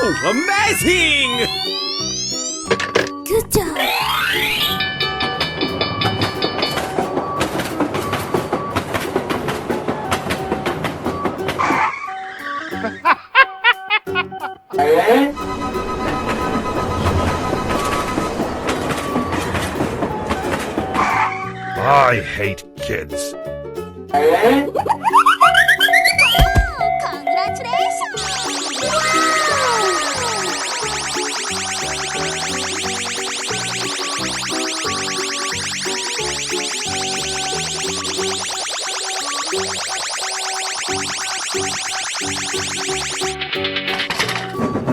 Amazing! Good job! I hate kids.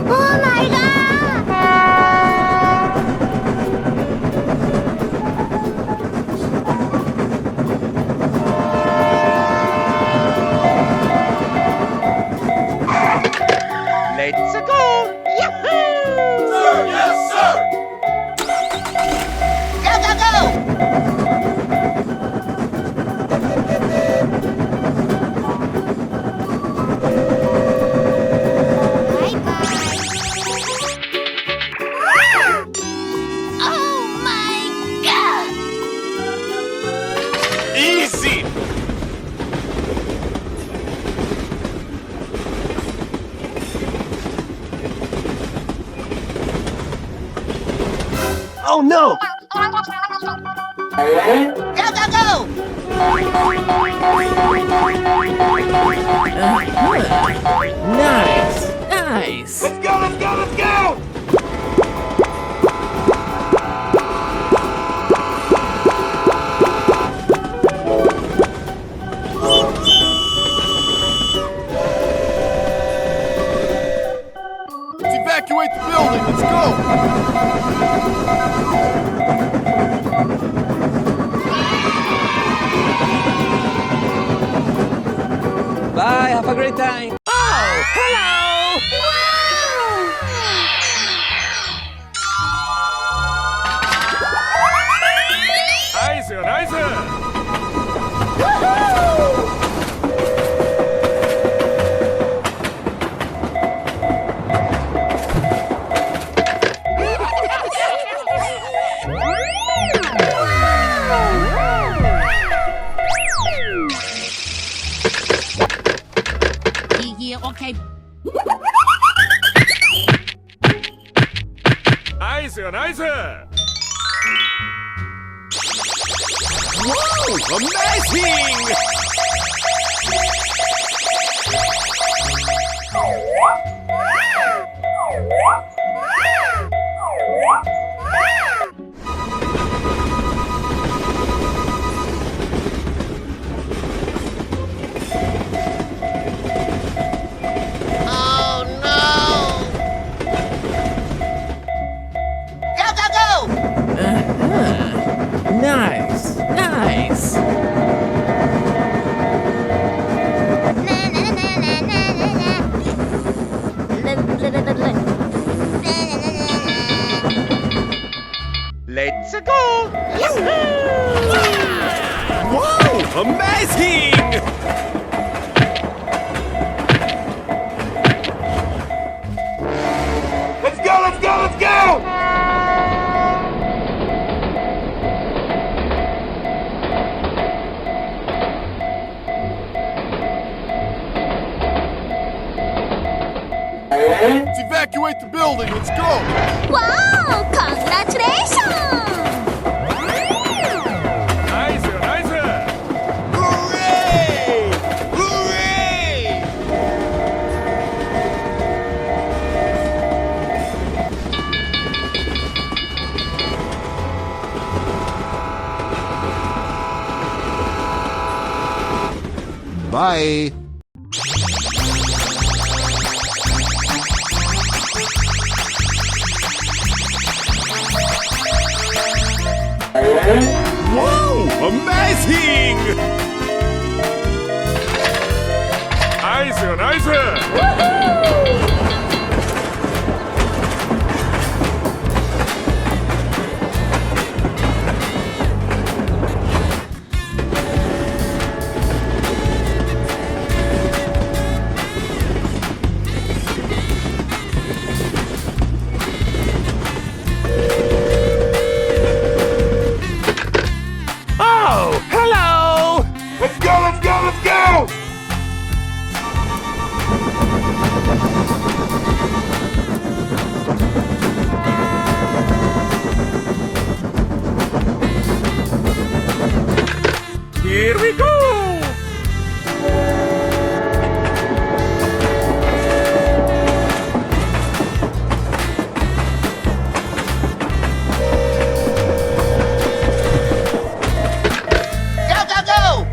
Oh my god! Let's go! Yahoo! Sir, yes, sir! Go, go, go! Bye bye! Oh my god! Easy! Oh no! Go, go, go! Nice! Nice! Let's go, let's go, let's go! Let's evacuate the building, let's go! Bye, have a great time! Oh, hello! Nice, nice! Yeah, okay. Nice, nice! Whoa! Amazing! Oh no! Go, go, go! Nice! Nice! Na na na na na na na. La la la la la. Na na na na na. Let's go! Yahoo! Whoa! Amazing! Let's go, let's go, let's go! Let's evacuate the building, let's go! Wow! Congratulations! Nice, nice! Hooray! Hooray! Bye! Whoa! Amazing! Nice, nice! Here we go! Go, go, go!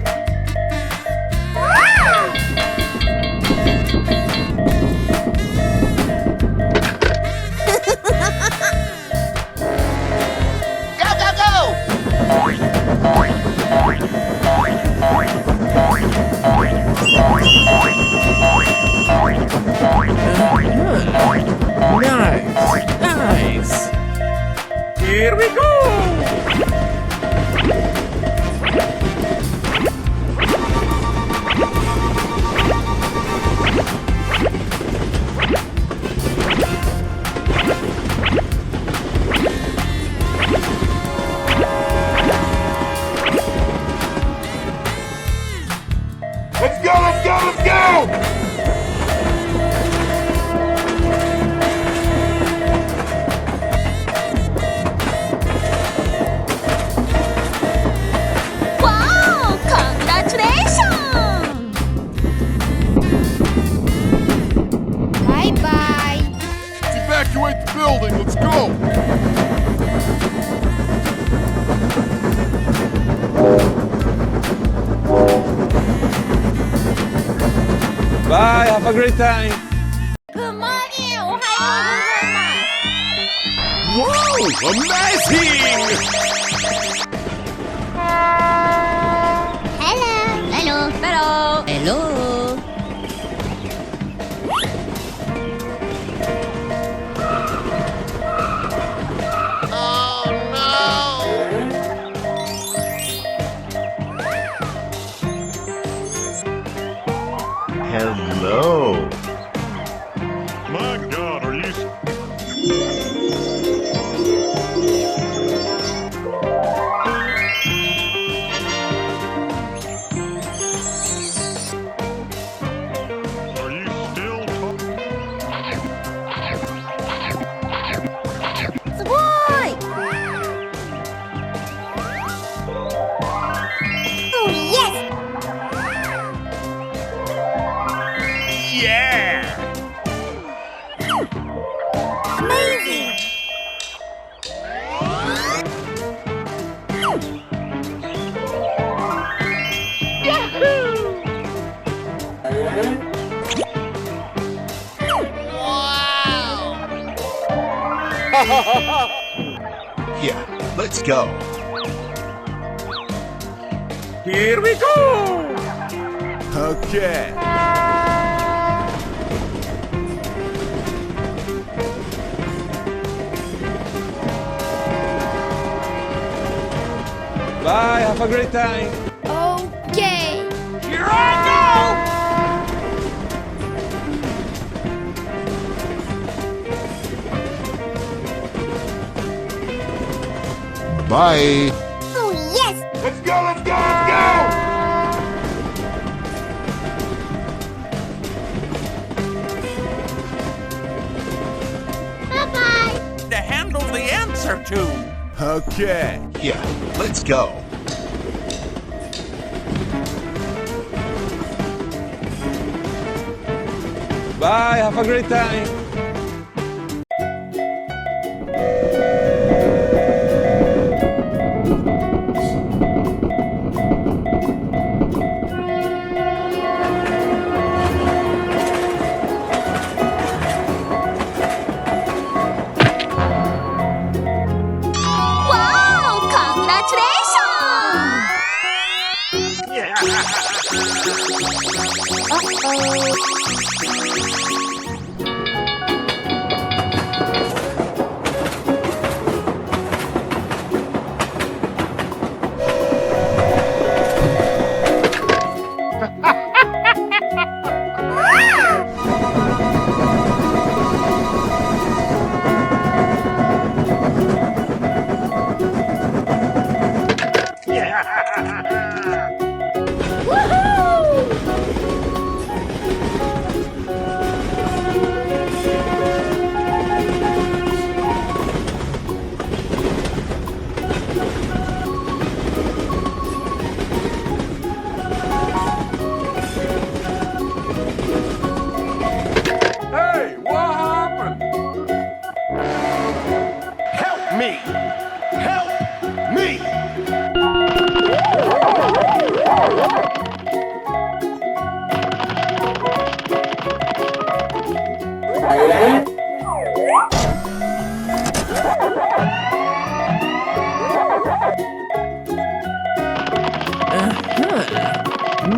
Go, go, go! Nice. Nice. Here we go! Let's go, let's go, let's go! Wow! Congratulations! Bye-bye. Evacuate the building, let's go! Bye. Have a great time. Good morning! おはようございます。 Wow! Amazing! Hello! Hello! Hello! Oh no! Hello. My God, are you... Are you still talking? すごい Oh, yes! Yeah! Amazing! Yeah, let's go. Here we go! Okay. Bye. Have a great time. Okay! Here I go! Bye. Oh, yes! Let's go, let's go, let's Bye-bye! To handle the answer to. go. Okay. Yeah, let's go. Bye. Have a great time. Wow! Congratulations! Uh-oh. Woohoo!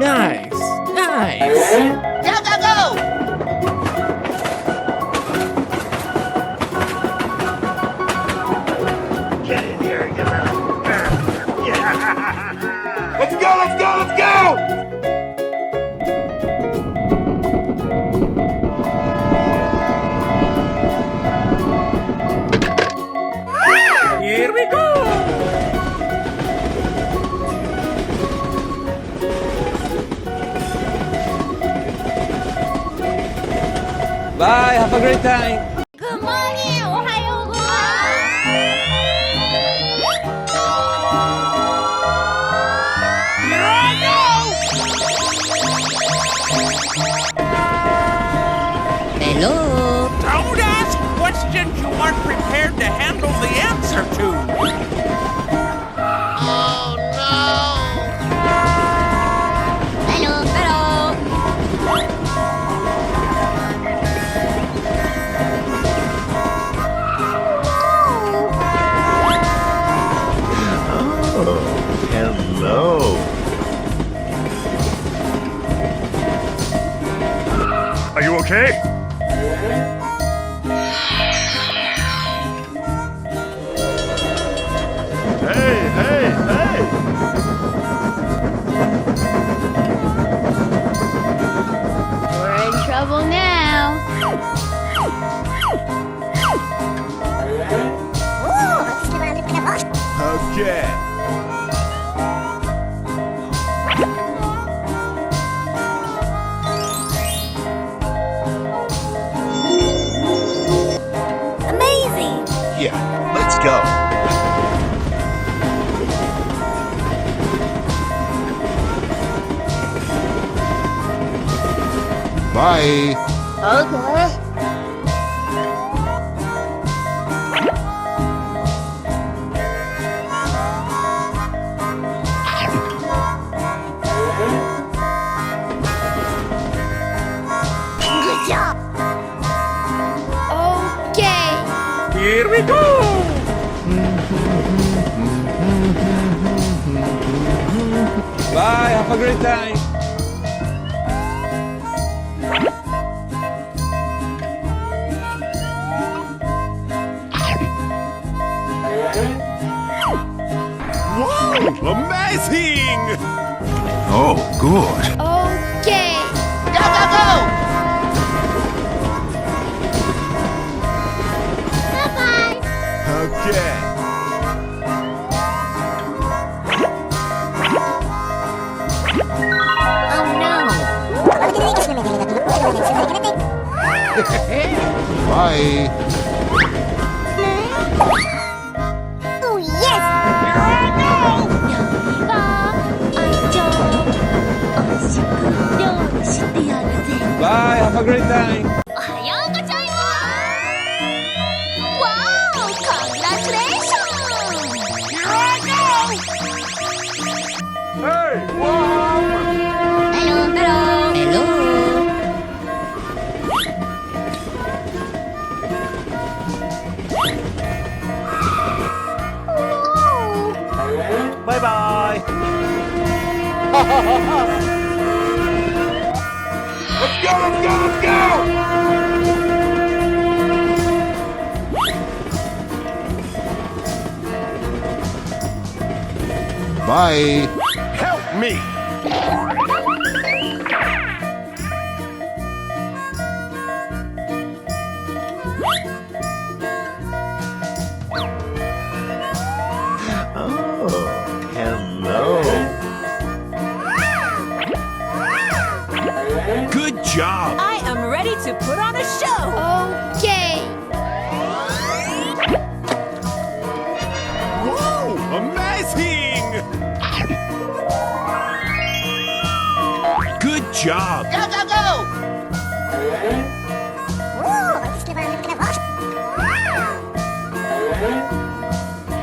Nice. Nice. Go, go, go! Let's go, let's go, let's go! Here we go! Bye, have a great time. Good morning! おはようございます。Hello! Don't ask questions you aren't prepared to handle the answer to. Oh, no! Hello! Hello! Hello. Are you okay? Hey, hey, hey. We're in trouble now. Okay. Amazing! Yeah, let's go. Bye. Okay. Good job. Okay. Here we go! Bye, have a great time. Whoa! Amazing! Oh, good. Okay. Go, go, go! Bye-bye. Okay. Oh no. Bye. Oh yes. Here I go! 여기가 안전. 어식으로 시대야 돼. Bye, have a great time. おはようございます。Wow! Congratulations! Here I go! Hey! Wow! Hello, hello. Hello. Bye bye! Let's go, let's go, let's go! Bye. Help me! Oh, hello. Good job! I am ready to put on a show. Okay. Whoa! Amazing! Good job! Go, go, go!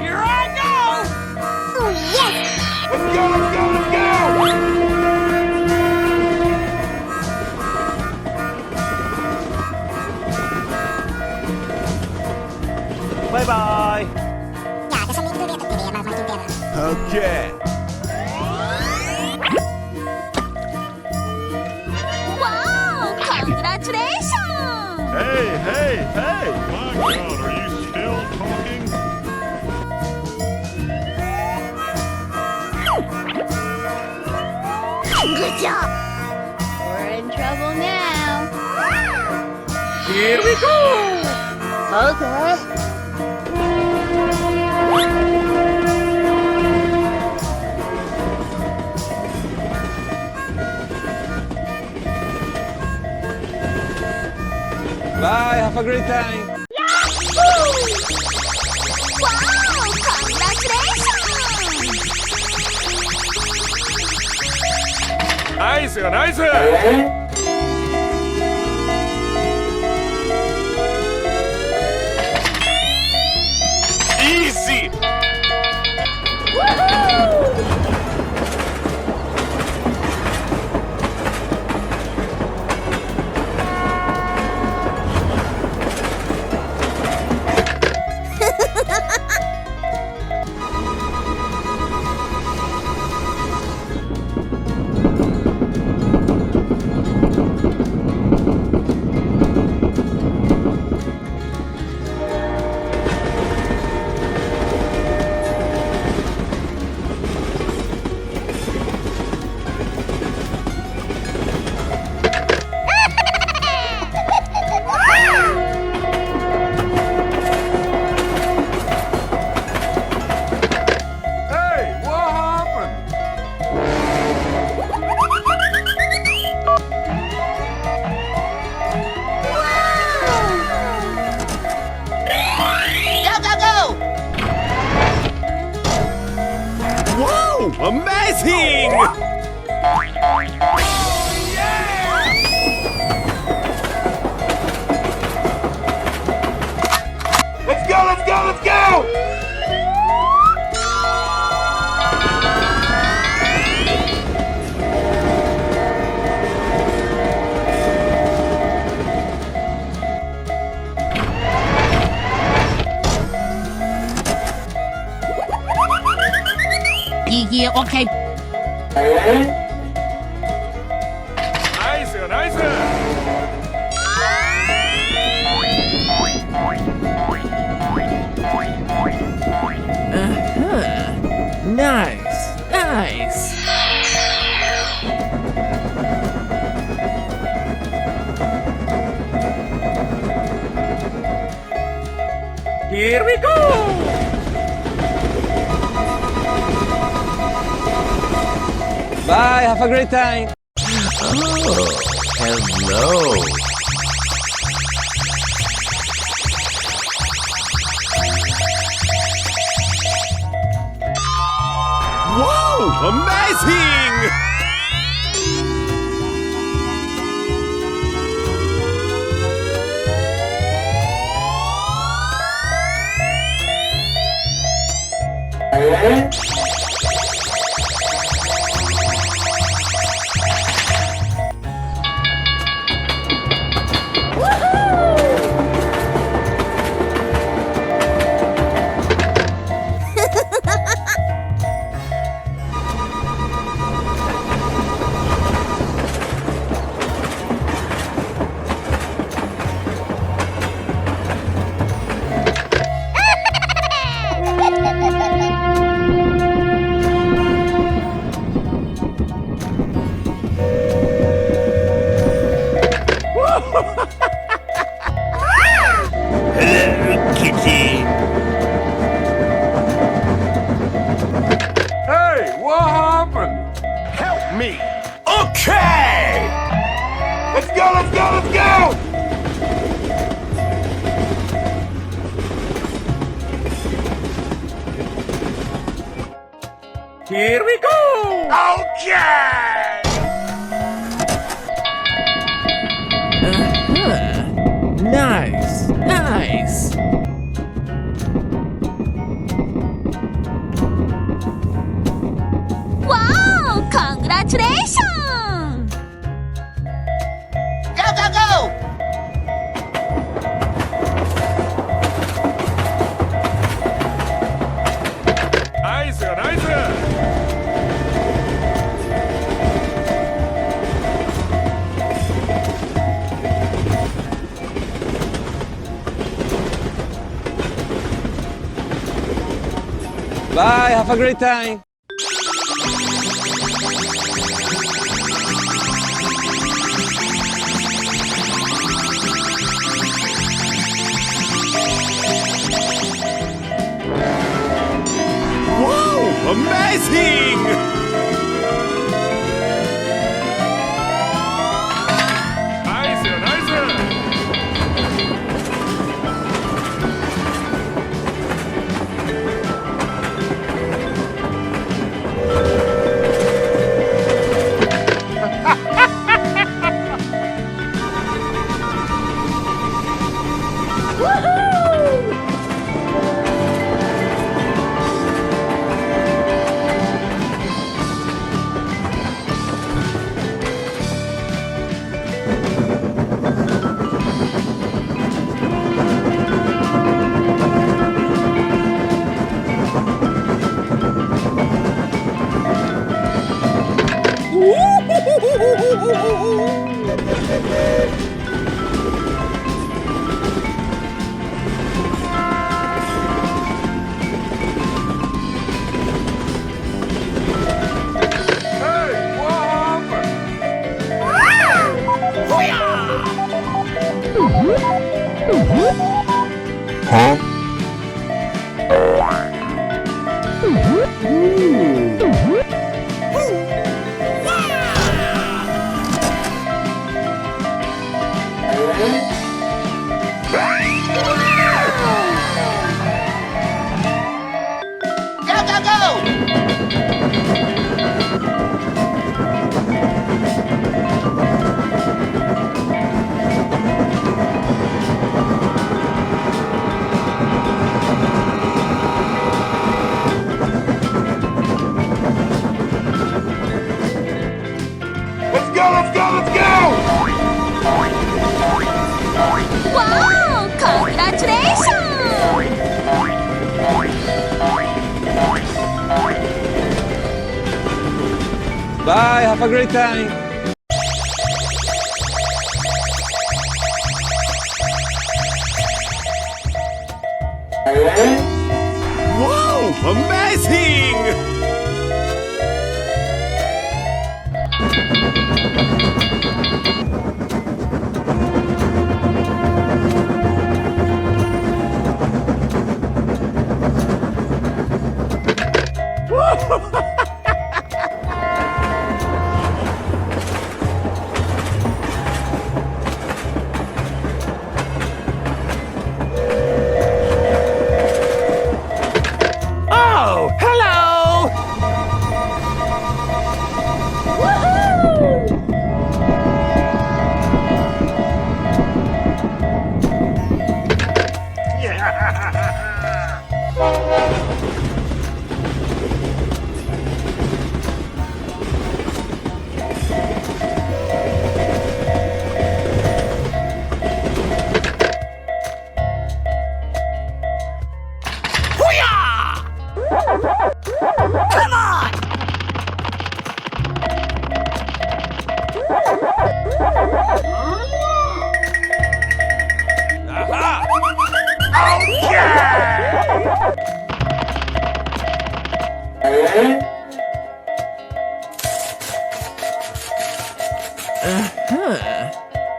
Here I go! Oh yes. Let's go, let's go, let's go! Bye bye! Okay. hey, hey! My God, are you still talking? Good job. We're in trouble now. Here we go! Okay. Bye, have a great time. Wow! Congratulations! Nice, nice. Easy. Hey, what happened? Whoa, amazing! Let's go, let's go, let's go! Yeah, okay. Nice, nice. Nice, nice. Here we go! Bye, have a great time. Hello. Whoa, amazing! Hello, kitty. Hey, what happened? Help me. Okay! Let's go, let's go, let's go! Here we go! Okay! Nice, nice. Wow! Congratulations! Go, go, go! Nice, nice! have a great time. Whoa! Amazing! Nice, nice! Wow! Congratulations! Bye, have a great time. Wow! Amazing! Oh, hello! Come on!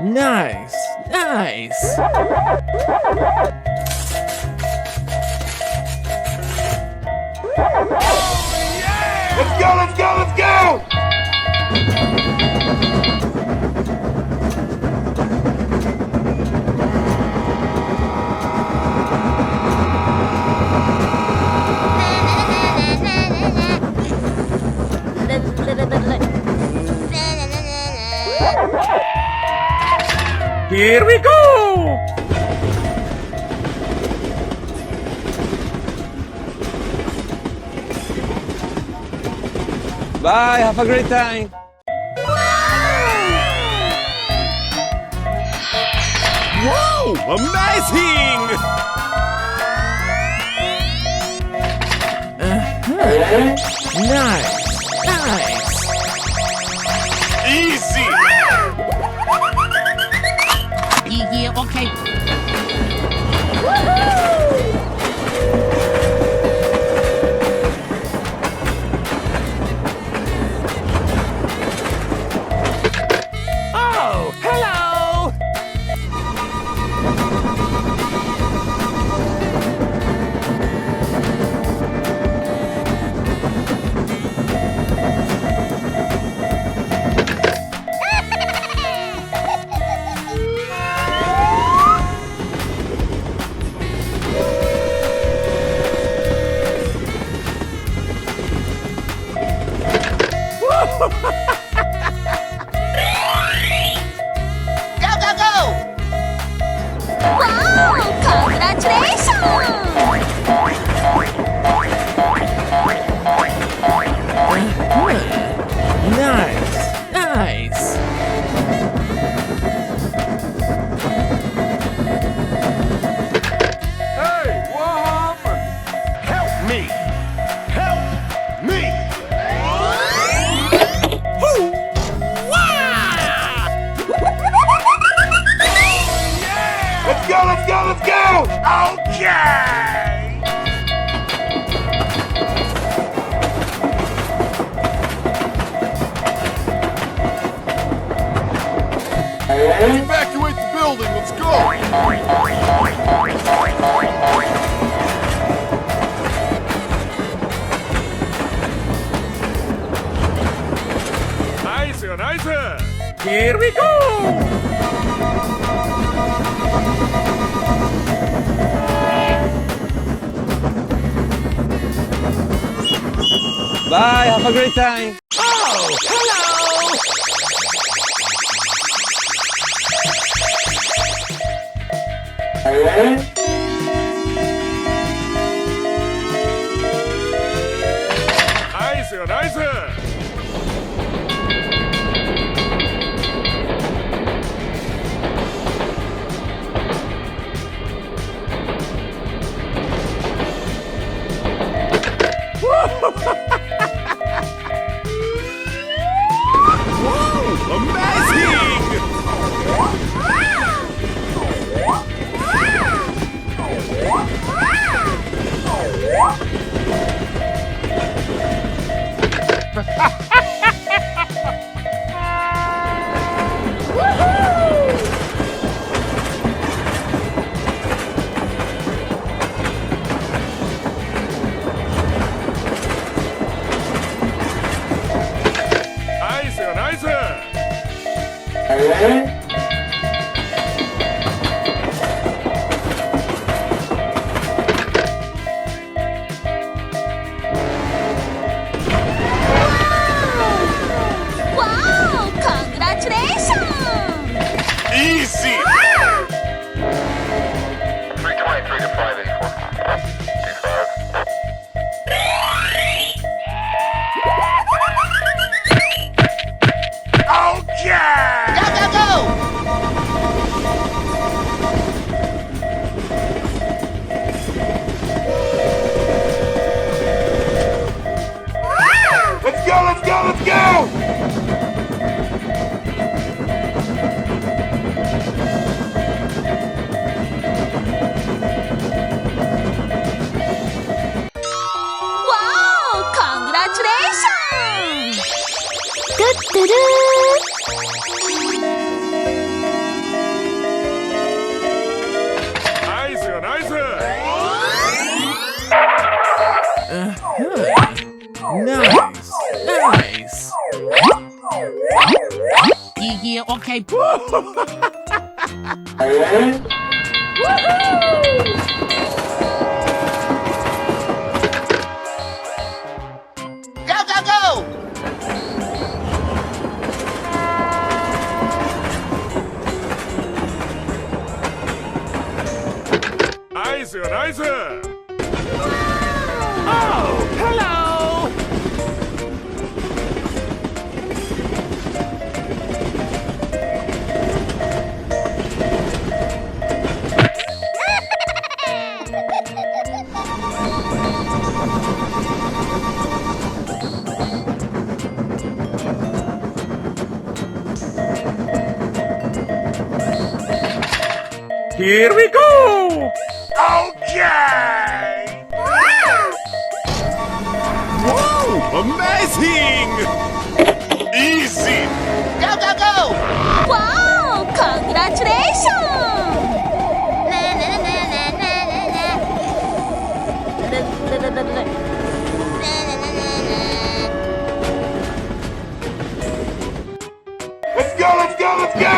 Nice, nice. Let's go, let's go, let's go! Here we go! Bye, have a great time. Wow! Amazing! Nice, nice. Easy! Yeah, okay. Wow! Congratulations! Nice, nice. Hey, what happened? Help me! Help me! Let's go, let's go, let's go! Okay! Evacuate the building. Let's go. Nice, nice! Here we go! Bye, have a great time. Oh, hello! Nice, nice! Amazing! Nice, nice! Wow! Congratulations! Easy! 323 to 584. 25. Okay! Go, go, go! Let's go, let's go, let's go! Wow! Congratulations! トゥットゥルー Nice, nice! Nice, nice. Yeah, okay. Go, go, go! Nice, nice! Oh, hello! Here we go! Okay! Whoa! Amazing! Easy! Go, go, go! Wow! Congratulations! Na, na, na, na, na, na, na. La, la, la, la, la. Na, na, na, na, na. Let's go, let's go, let's go!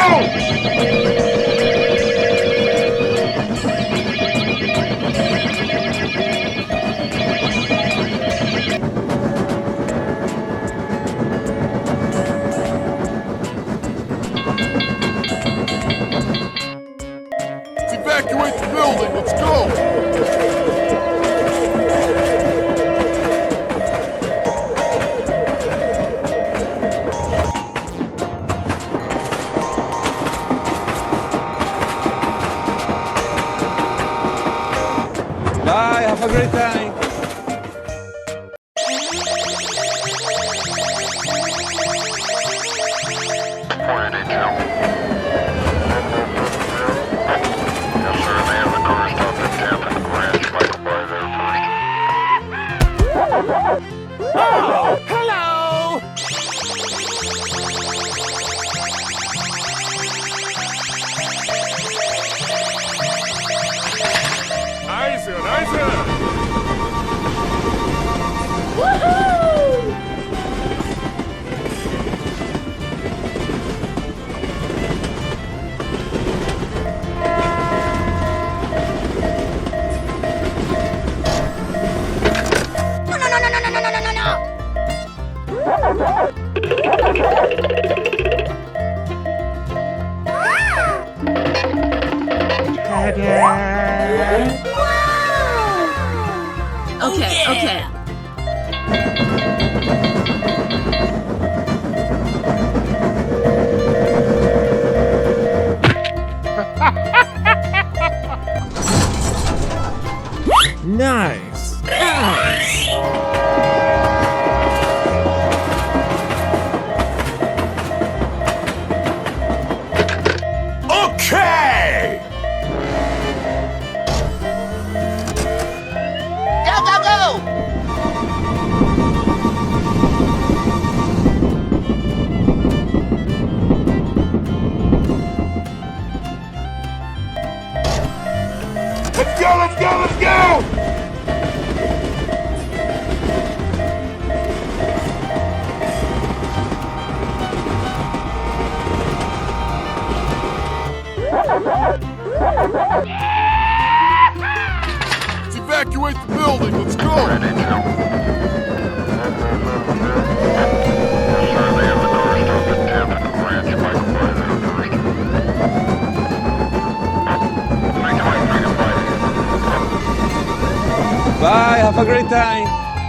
great time. Point detail. Yes, sir. They have the car stopped at Camp and Ranch. Michael by there first. Oh, hello! Nice, nice. No, no, no, no, no, no, no, no, no, no. Okay, okay. Nice. Nice. Okay! Go, go, go! Let's go, let's go, let's go! Let's evacuate the building. Let's go. Point detail. Yes, sir. They have the car stopped at Camp and Ranch. Michael by there first. 323 to 5. Bye. Have a great time.